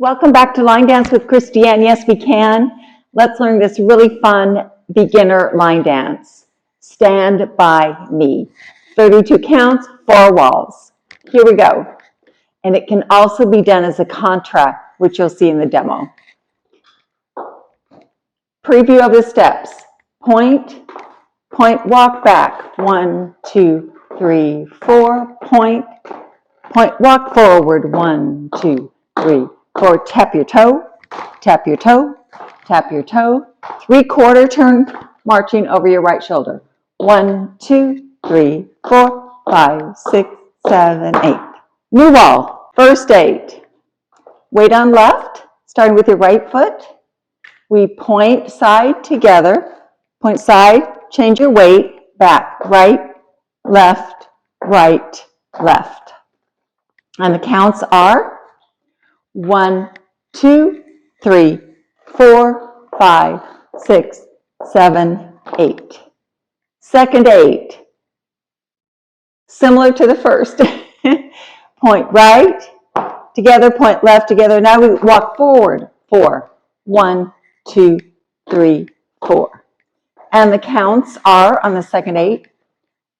Welcome back to Line Dance with Christiane. Yes, we can. Let's learn this really fun beginner line dance. Stand by me. 32 counts, 4 walls. Here we go. And it can also be done as a contra, which you'll see in the demo. Preview of the steps. Point, point, walk back. 1, 2, 3, 4. Point, point, walk forward. 1, 2, 3, 4. Tap your toe, tap your toe, tap your toe. 3/4 turn, marching over your right shoulder. 1, 2, 3, 4, 5, 6, 7, 8. New wall. First 8. Weight on left, starting with your right foot. We point side together. Point side, change your weight, back, right, left, right, left. And the counts are 1, 2, 3, 4, 5, 6, 7, 8. Second 8. Similar to the first. Point right, together, point left, together. Now we walk forward. 4. 1, 2, 3, 4. And the counts are on the second 8.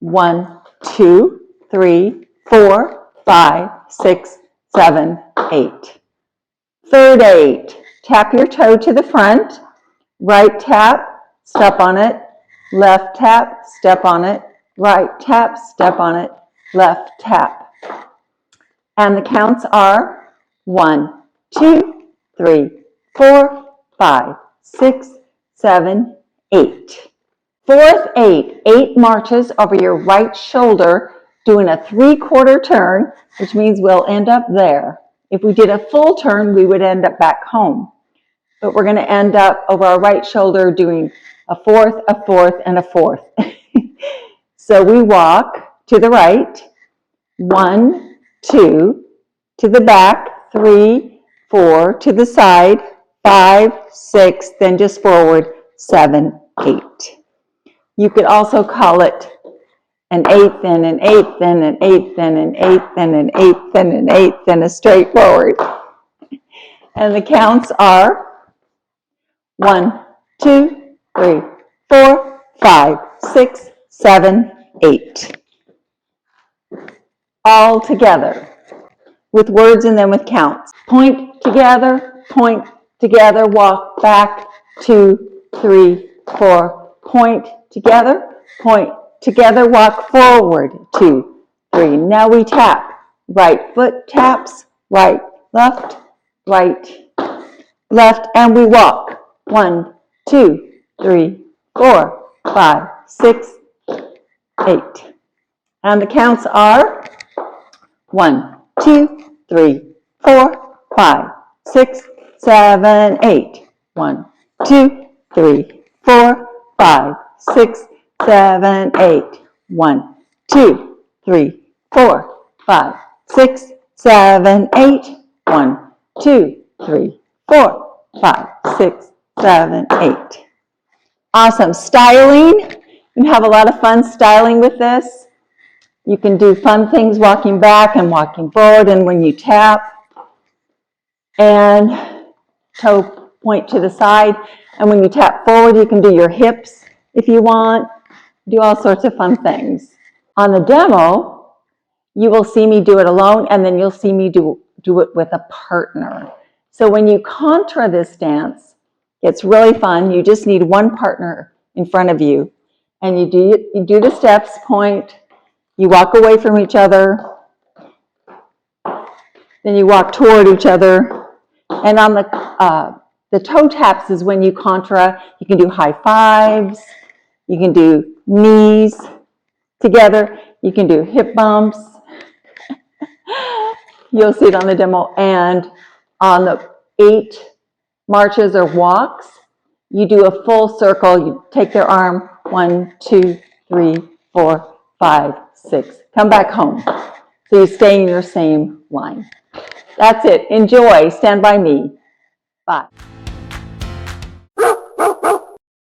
1, 2, 3, 4, 5, 6, 7, 8. Third 8. Tap your toe to the front. Right tap, step on it. Left tap, step on it. Right tap, step on it. Left tap. And the counts are 1, 2, 3, 4, 5, 6, 7, 8. Fourth 8. 8 marches over your right shoulder, doing a 3/4 turn, which means we'll end up there. If we did a full turn, we would end up back home. But we're going to end up over our right shoulder doing a fourth, and a fourth. So we walk to the right. 1, 2, to the back. 3, 4, to the side. 5, 6, then just forward. 7, 8. You could also call it an 8th and an 8th and an 8th and an 8th and an 8th and an 8th and a straight forward. And the counts are 1, 2, 3, 4, 5, 6, 7, 8. All together with words and then with counts. Point together, walk back. 2, 3, 4. Point together, walk forward. 2, 3. Now we tap. Right foot taps, right, left, and we walk. 1, 2, 3, 4, 5, 6, 8. And the counts are 1, 2, 3, 4, 5, 6, 7, 8. 1, 2, 3, 4, 5, 6, 7, 8. 1, 2, 3, 4, 5, 6, 7, 8. 1, 2, 3, 4, 5, 6, 7, 8. Awesome. Styling. You can have a lot of fun styling with this. You can do fun things walking back and walking forward, and when you tap and toe point to the side, and when you tap forward you can do your hips if you want. Do all sorts of fun things. On the demo you will see me do it alone, and then you'll see me do it with a partner. So when you contra this dance, it's really fun. You just need one partner in front of you, and you do the steps, point, you walk away from each other, then you walk toward each other, and on the toe taps is when you contra. You can do high fives, you can do knees together, you can do hip bumps. You'll see it on the demo. And on the 8 marches or walks, you do a full circle. You take their arm, 1, 2, 3, 4, 5, 6. Come back home. So you stay in your same line. That's it. Enjoy. Stand by me. Bye.